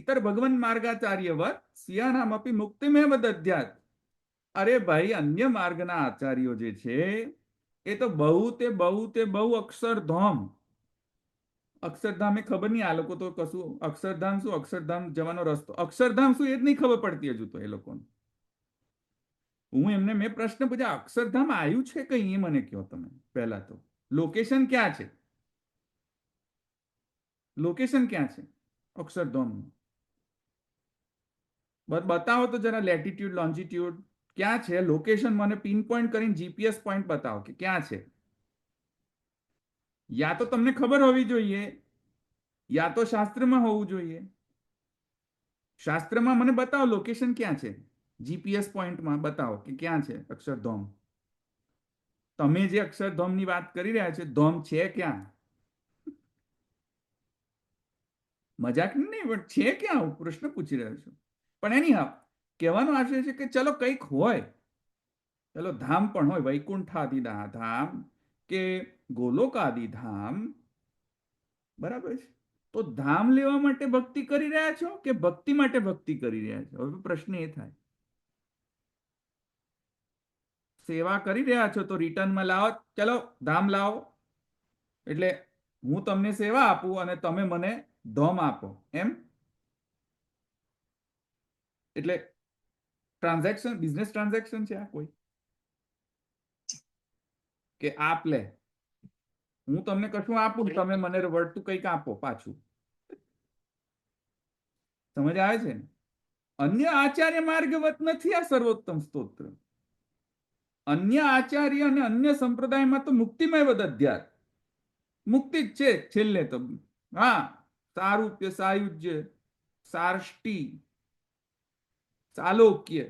ઇતર ભગવન માર્ગાચાર્યવત સ્વીયાનામપી મુક્તિમેવ દદ્યાત. અરે ભાઈ, અન્ય માર્ગના આચાર્યો જે છે એ તો બહુ અક્ષરધામ. અક્ષરધામ એ ખબર નહીં, આ લોકો તો કશું અક્ષરધામ શું, અક્ષરધામ જવાનો રસ્તો, અક્ષરધામ શું એ જ નહીં ખબર પડતી હજુ તો એ લોકોને. હું એમને મેં પ્રશ્ન પૂછ્યા, અક્ષરધામ આવ્યું છે કઈ એ મને કહો તમે. પહેલા તો લોકેશન ક્યાં છે, લોકેશન ક્યાં છે અક્ષરધામનું? બતાવો તો જરા, લેટિટ્યુડ લોન્જિટ્યુડ ક્યાં છે, લોકેશન મને પિન પોઈન્ટ કરીને જીપીએસ પોઈન્ટ બતાવો કે ક્યાં છે. યા તો તમને ખબર હોવી જોઈએ, યા તો શાસ્ત્રમાં હોવું જોઈએ. શાસ્ત્રમાં મને બતાવો લોકેશન ક્યાં છે, જીપીએસ પોઈન્ટમાં બતાવો કે ક્યાં છે અક્ષરધામ. તમે જે અક્ષરધામની વાત કરી રહ્યા છો, ધામ છે ક્યાં? મજાક નહીં, પણ છે ક્યાં હું પ્રશ્ન પૂછી રહ્યો છું. પણ એની હા કહેવાનો આશય છે કે ચલો કંઈક હોય, ચલો ધામ પણ હોય, વૈકુંઠાદિ ધામ કે ગોલોકાદિ ધામ, બરાબર છે. તો ધામ લેવા માટે ભક્તિ કરી રહ્યા છો કે ભક્તિ માટે ભક્તિ કરી રહ્યા છો? હવે પ્રશ્ન એ થાય, સેવા કરી રહ્યા છો તો રિટર્નમાં લાવો, ચલો ધામ લાવો, એટલે હું તમને સેવા આપું અને તમે મને ધોમ આપો, એમ? એટલે ટ્રાન્ઝેક્શન, બિઝનેસ ટ્રાન્ઝેક્શન છે આ કોઈ? કે આપ લે, હું તમને કશું આપું, તમે મને વળતું કંઈક આપો પાછું. સમજ આવે છે ને? અન્ય આચાર્ય માર્ગવત નથી આ સર્વોત્તમ સ્તોત્ર. અન્ય આચાર્ય અને અન્ય સંપ્રદાયમાં તો મુક્તિમય દદ્યાત, મુક્તિ જ છે છેલ્લે તો. હા, સારૂપ્ય, સાયુજ્ય, સાર્ષ્ટી, સાલોક્ય,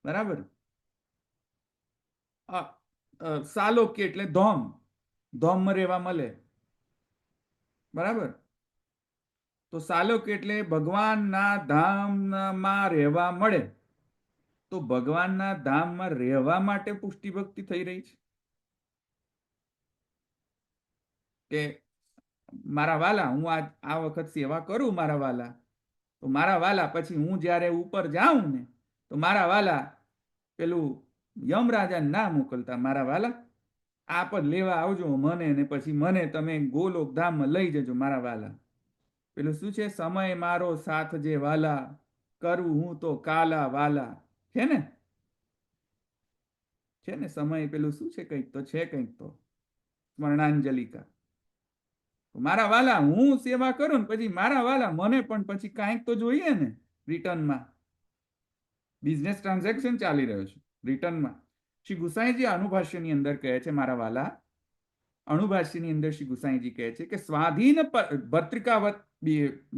બરાબર. સાલોક્ય એટલે ધોમ, ધોમમાં રહેવા મળે, બરાબર. તો સાલોક્ય એટલે ભગવાનના ધામમાં રહેવા મળે. તો ભગવાનના ધામમાં રહેવા માટે પુષ્ટિ ભક્તિ થઈ રહી છે કે મારા વાલા, હું આ વખત સેવા કરું મારા વાલા, તો મારા વાલા પછી હું જ્યારે ઉપર જાઉં ને તો મારા વાલા પેલું યમરાજા ના મોકલતા, મારા વાલા આપ જ લેવા આવજો મને, ને પછી મને તમે ગોલોક ધામમાં લઈ જજો મારા વાલા. પેલું શું છે, સમય મારો સાથ જે વાલા, કરું હું તો કાલા વાલા, છે ને? છે ને સમય, પેલું શું છે, કંઈક તો છે, કંઈક તો સ્મરણાંજલિકા. મારા વાલા હું સેવા કરું ને પછી મારા વાલા મને પણ પછી કાંઈક તો જોઈએ ને રિટર્નમાં. બિઝનેસ ટ્રાન્ઝેક્શન ચાલી રહ્યો છે રિટર્નમાં. શ્રી ગુસાઈજી અનુભાષ્યની અંદર કહે છે, મારા વાલા, અણુભાષ્યની અંદર શ્રી ગુસાઈજી કહે છે કે સ્વાધીન ભર્તૃકાવત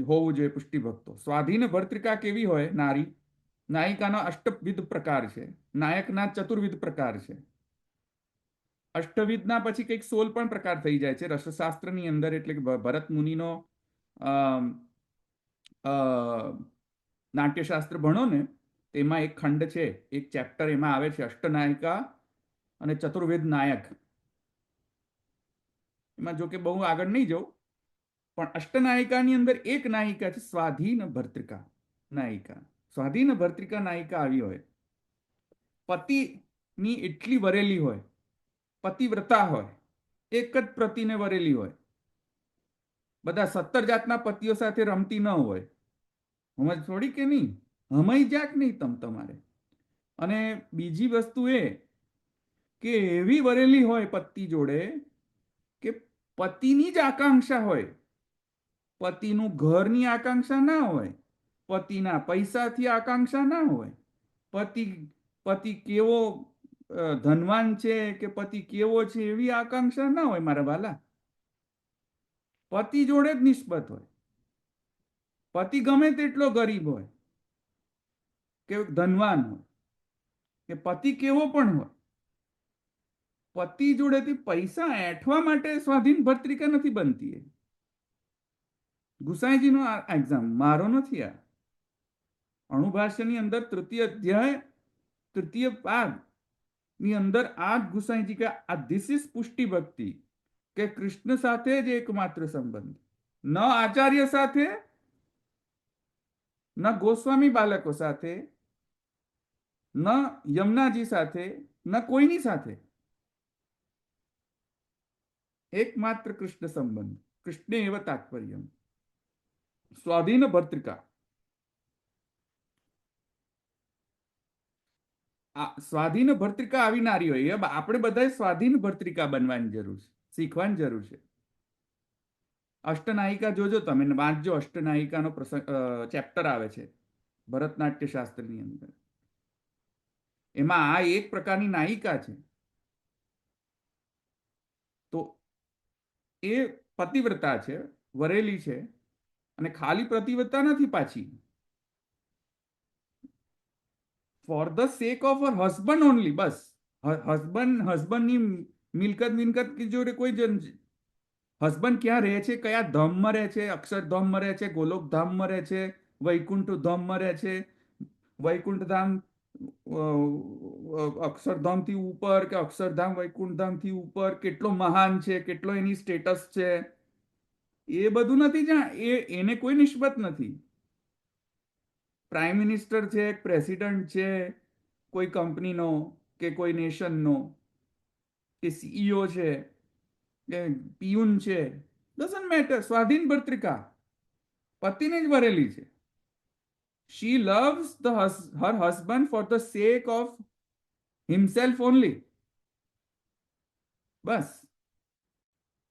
હોવું જોઈએ પુષ્ટિ ભક્તો. સ્વાધીન ભર્તૃકા કેવી હોય? નારી, નાયિકાનો અષ્ટવિધ પ્રકાર છે, નાયકના ચતુર્વિધ પ્રકાર છે. અષ્ટવિધના પછી કંઈક 16 પણ પ્રકાર થઈ જાય છે રસશાસ્ત્રની અંદર. એટલે કે ભરત મુનિનો નાટ્યશાસ્ત્ર ભણો ને તેમાં એક ખંડ છે, એક ચેપ્ટર એમાં આવે છે અષ્ટનાયિકા અને ચતુર્વેદ નાયક. એમાં જો કે બહુ આગળ નહીં જવું, પણ અષ્ટનાયિકાની અંદર એક નાયિકા છે સ્વાધીન ભર્તૃકા નાયિકા. સ્વાધીન ભર્તૃકા નાયિકા આવી હોય, પતિની એટલી વરેલી હોય, પતિવ્રતા હોય, એક જ પ્રતિને વરેલી હોય, બધા 17 જાતના પતિઓ સાથે રમતી ન હોય. સમજ થોડી કે નહીં? હમઈ જાક નહીં તમારે. અને બીજી વસ્તુ એ કે એવી વરેલી હોય પતિ જોડે કે પતિની જ આકાંક્ષા હોય, પતિનું ઘરની આકાંક્ષા ના હોય, પતિના પૈસાથી આકાંક્ષા ના હોય, પતિ કેવો ધનવાન છે કે પતિ કેવો છે એવી આકાંક્ષા ના હોય મારા વાલા. પતિ જોડે જ નિસ્બત હોય. પતિ ગમે તેટલો ગરીબ હોય કે ધનવાન હોય, કે પતિ કેવો પણ હોય, પતિ જોડેથી પૈસા એઠવા માટે સ્વાધીન ભર્તૃકા નથી બનતી. ગુસાઈજીનો આ એક્ઝામ મારો નથી. આ અણુભાષ્યની અંદર તૃતીય અધ્યાય તૃતીય પાદ ની અંદર આ ગુસાઈજી કે આ ધીસ ઇઝ પુષ્ટિ ભક્તિ, કે કૃષ્ણ સાથે જ એકમાત્ર સંબંધ, ન આચાર્ય સાથે ન ગોસ્વામી બાળકો સાથે, ન યમુનાજી સાથે, ન કોઈની સાથે. એકમાત્ર કૃષ્ણ સંબંધ. કૃષ્ણ એવ તાત્પર્ય. સ્વાધીન ભર્તૃકા. સ્વાધીન ભર્તૃકા આવી નારી હોય. આપણે બધાએ સ્વાધીન ભર્તૃકા બનવાની જરૂર છે, શીખવાની જરૂર છે. અષ્ટનાયિકા જોજો તમે, વાંચજો. અષ્ટનાયિકાનો પ્રસંગ ચેપ્ટર આવે છે ભરતનાટ્ય શાસ્ત્રની અંદર. એમાં આ એક પ્રકારની નાયિકા છે. તો એ પતિવ્રતા છે, વરેલી છે, અને ખાલી પતિવ્રતા નથી પાછી. For the sake of her husband only. બસ હસબન્ડની મિલકત की જોડે કોઈ હસબન્ડ ક્યાં રહે છે, કયા ધામમાં રહે છે, અક્ષરધામમાં રહે છે, ગોલોકધામમાં રહે છે, વૈકુંઠ ધામમાં રહે છે, વૈકુંઠધામ અક્ષરધામથી ઉપર કે અક્ષરધામ વૈકુંઠધામથી ઉપર કેટલો મહાન છે, કેટલો એની સ્ટેટસ છે, એ બધું નથી. એને કોઈ નિસ્બત નથી. પ્રાઇમ મિનિસ્ટર છે, પ્રેસિડન્ટ છે, કોઈ કંપનીનો કે કોઈ નેશનનો, કે સીઈઓ છે, કે પિયુન છે, ડઝન્ટ મેટર. સ્વાધીન ભર્તૃકા, પતિને જ વરેલી છે. she loves her husband for the sake of himself only. બસ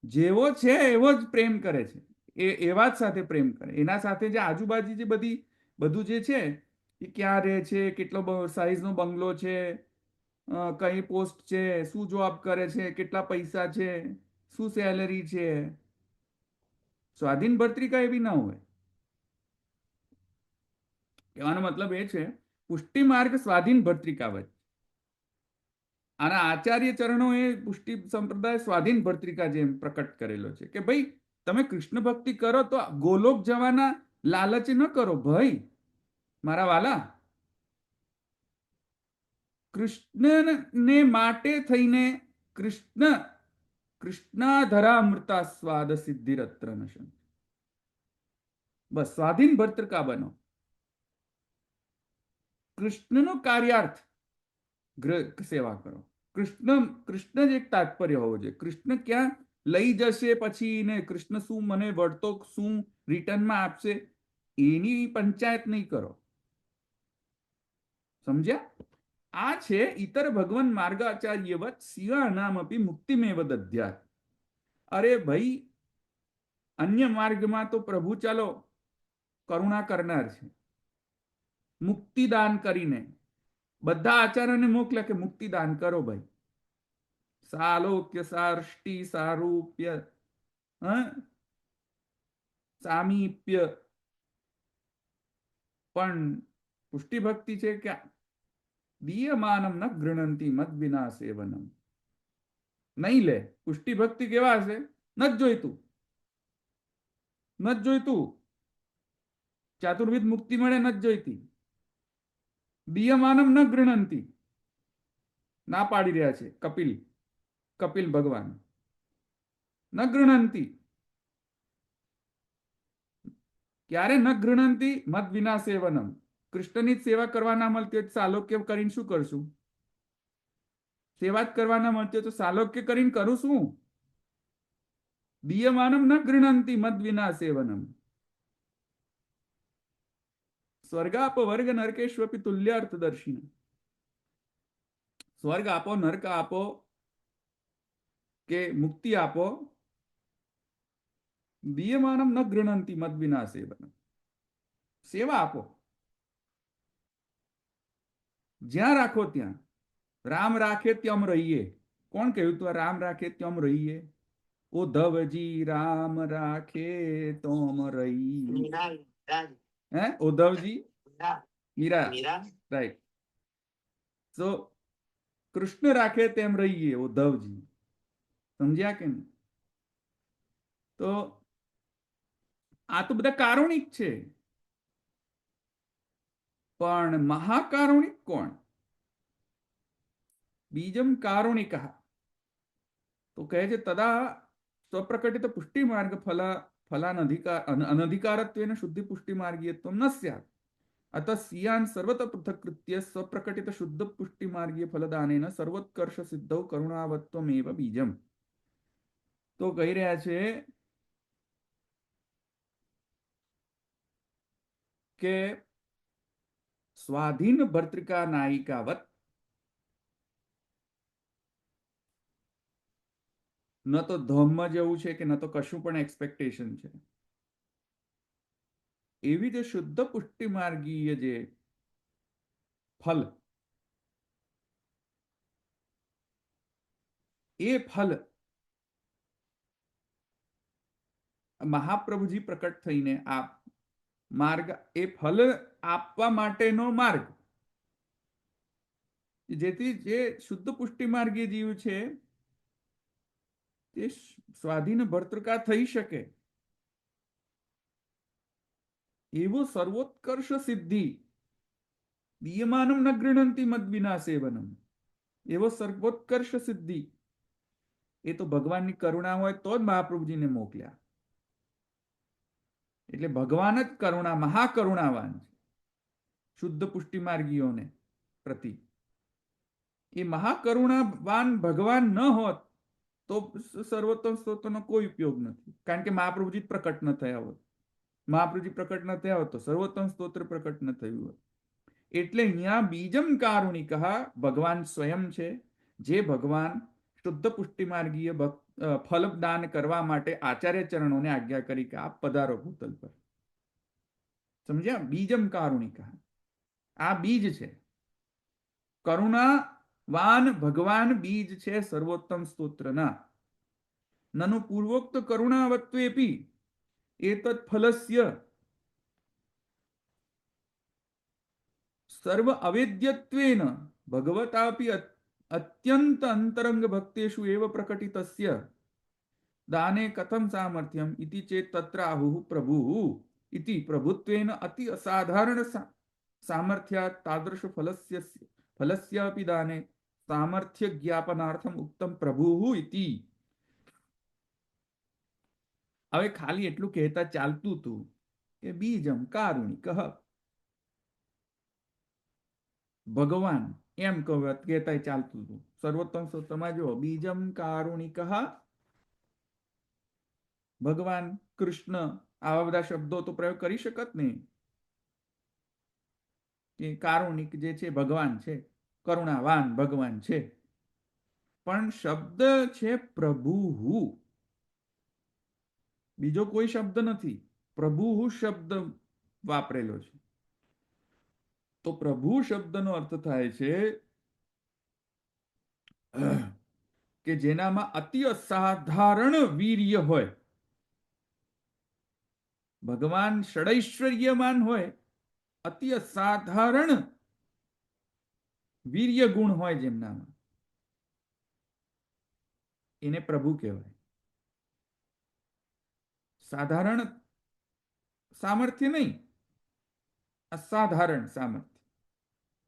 જેવો છે એવો જ પ્રેમ કરે છે, એવા જ સાથે પ્રેમ કરે. એના સાથે જે આજુબાજુ જે બધું જે છે, એ ક્યાં રહે છે, કેટલો સાઈઝનો બંગલો છે, કઈ પોસ્ટ છે, શું જોબ કરે છે, કેટલા પૈસા છે, શું સેલેરી છે, સ્વાધીન ભર્તૃકા એવી ના હોય. કહેવાનો મતલબ એ છે, પુષ્ટિ માર્ગ સ્વાધીન ભર્તૃકા વચ્ચે. આના આચાર્ય ચરણો એ પુષ્ટિ સંપ્રદાય સ્વાધીન ભર્તૃકા જેમ પ્રકટ કરેલો છે કે ભાઈ તમે કૃષ્ણ ભક્તિ કરો તો ગોલોક જવાના લાલચ ન કરો ભાઈ મારા વાલા. કૃષ્ણને માટે થઈને કૃષ્ણાધરામૃતા સ્વાદ સિદ્ધિરત્ર નશન. બસ સ્વાધીન ભર્તૃકા બનો. કૃષ્ણનો કાર્યાર્થ સેવા કરો. કૃષ્ણ જ એક તાત્પર્ય હોવો જોઈએ. કૃષ્ણ ક્યાં લઈ જશે પછી ને કૃષ્ણ શું મને વળતો શું રિટર્નમાં આપશે એની પંચાયત નહીં કરો. સમજ્યા? આ છે ઇતર ભગવાન માર્ગાચાર્યવત શિવાનામ અપી મુક્તિમેવ દધ્યાત. અરે ભાઈ અન્ય માર્ગમાં તો પ્રભુ ચાલો કરુણા કરનાર છે, મુક્તિદાન કરીને બધા આચાર્યને મોકલે કે મુક્તિદાન કરો ભાઈ. સાલોક્ય સાર્ષ્ટિ સારૂપ્ય સામીપ્ય. પણ પુષ્ટિ ભક્તિ છે કે દીયમાનમ ન ગૃણંતી મદ વિના સેવનમ. નહીં લે. પુષ્ટિ ભક્તિ કેવા હશે? નથી જોઈતું, નથી જોઈતું. ચાતુર્વિધ મુક્તિ મળે નથી જોઈતી. દીયમાનમ ન ગૃણંતી ના પાડી રહ્યા છે કપિલ ભગવાન. ન ગૃણંતી ક્યારે? ન ગૃણંતી મદ વિના સેવનમ. કૃષ્ણની જ સેવા કરવા ના મળતી સાલોક્ય કરીને શું કરશું? સેવા જ કરવા ના મળતી તો સાલોક્ય કરીને કરું શું? દીયમાનમ ન ગૃણંતી મદ વિના સેવનમ. સ્વર્ગાપ વર્ગ નરકેશ્વપી તુલ્યાર્થ દર્શિન. સ્વર્ગ આપો, નર્ક આપો કે મુક્તિ આપો, દીયમાનમ ન ગૃણંતી મદ વિના સેવનમ. સેવા આપો જ્યાં રાખો ત્યાં. રામ રાખે ત્યમ રહીએ. કોણ કહ્યું તું? રામ રાખે ત્યમ રહીએ. ઉદ્ધવજી રામ રાખે તોમ રહી. હે ઉદ્ધવજી? મીરા. રાઈટ. સો કૃષ્ણ રાખે તેમ રહીએ ઉદ્ધવજી. સમજ્યા કે નહીં? તો આ તો બધા કારુણિક છે, પણ મહાકારુણિક કોણ? બીજમ કારુણિક. તો કહે છે તદા સ્વપ્રકટિત પુષ્ટિ માર્ગ ફલાન અનધિકારત્વેન શુદ્ધિ પુષ્ટિ માર્ગીયત્વ ન સ્યાત. अतः स्वीयान् सर्वतः पृथक्कृत्य स्वप्रकटित शुद्ध पुष्टि मार्गीय फलदानेन सर्वोत्कर्ष सिद्धौ करुणावत्वमेव बीजम. तो કહી રહ્યા છે કે સ્વાધીન ભર્તૃકા નાયિકાવત ન તો ધમ્મ જેવું છે કે ન તો કશું પણ એક્સપેક્ટેશન છે. એવી જે શુદ્ધ પુષ્ટિ માર્ગીય જે ફલ, એ ફલ મહાપ્રભુજી પ્રકટ થઈને આ માર્ગ, એ ફલ આપવા માટેનો માર્ગ, જેથી જે શુદ્ધ પુષ્ટિ માર્ગીય જીવ છે તે સ્વાધીન ભર્તૃકા થઈ શકે એવો સર્વોત્કર્ષ સિદ્ધિ દીયમાનમ ન ગૃહંતિ મદ વિના સેવનમ, એવો સર્વોત્કર્ષ સિદ્ધિ એ તો ભગવાનની કરુણા હોય તો જ મહાપ્રભુજીને મોકલ્યા. એટલે ભગવાન જ કરુણા, મહાકરુણાવાન છે શુદ્ધ પુષ્ટિ માર્ગીઓને પ્રતિ. એ મહાકરુણાવાન ભગવાન ન હોત તો સર્વોત્તમ સ્તોત્રનો કોઈ ઉપયોગ નથી, કારણ કે મહાપ્રભુજી પ્રકટ ન થયા હોત. મહાપ્રભુજી પ્રકટ ન થયા હોત તો સર્વોત્તમ સ્તોત્ર પ્રકટ ન થયું હોત. એટલે અહીંયા બીજમ કારુણિક ભગવાન સ્વયં છે, જે ભગવાન શુદ્ધ પુષ્ટિ માર્ગીય ફલદાન કરવા માટે આચાર્ય ચરણોને આજ્ઞા કરી કે આપ પધારો ભૂતલ પર. સમજ્યા? બીજમ કારુણિક, આ બીજ છે. કરુણાવાન ભગવાન બીજ છે સર્વોત્તમ સ્તોત્રના. નનુ પૂર્વોક્ત કરુણાવત્વેપી એતત ફલસ્ય સર્વ અવેદ્યત્વેન ભગવતાપી અત્યંત અંતરંગ ભક્તેષુ એવ પ્રકટિતસ્ય દાને કથમ સામર્થ્યમ ઇતિ ચેત તત્ર આહુઃ પ્રભુઃ ઇતિ પ્રભુત્વેન અતિ અસાધારણ સામર્થ્યાત તાદૃશ ફલસ્યાપી દાને સામર્થ્ય જ્ઞાપનાર્થમ ઉક્તમ પ્રભુઃ ઇતિ. હવે ખાલી એટલું કહેતા ચાલતું હતું કે બીજમ કારુણિક ભગવાન, એમ કહેતા ચાલતું હતું. સર્વોત્તમ સ્તોત્રમાં જો બીજમ કારુણિક ભગવાન કૃષ્ણ, આવા બધા શબ્દો તો પ્રયોગ કરી શકત નહીં. કે કારુણિક જે છે ભગવાન છે, કરુણાવાન ભગવાન છે, પણ શબ્દ છે પ્રભુ, બીજો કોઈ શબ્દ નથી. પ્રભુ શબ્દ વાપરેલો છે. તો પ્રભુ શબ્દનો અર્થ થાય છે કે જેનામાં અતિ અસાધારણ વીર્ય હોય. ભગવાન ષડૈશ્વર્યમાન હોય, અતિ અસાધારણ વીર્ય ગુણ હોય જેમનામાં, એને પ્રભુ કહેવાય. સાધારણ સામર્થ્ય નહીં, અસાધારણ સામર્થ્ય.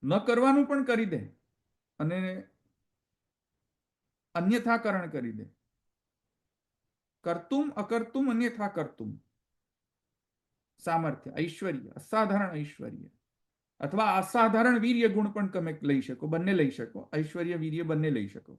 ન કરવાનું પણ કરી દે અને અન્યથાકરણ કરી દે. કર્તુમ અકર્તુમ અન્યથા કર્તુમ સામર્થ્ય, ઐશ્વર્ય, અસાધારણ ઐશ્વર્ય, અથવા અસાધારણ વીર્ય ગુણ પણ તમે લઈ શકો, બંને લઈ શકો. ઐશ્વર્ય વીર્ય બંને લઈ શકો.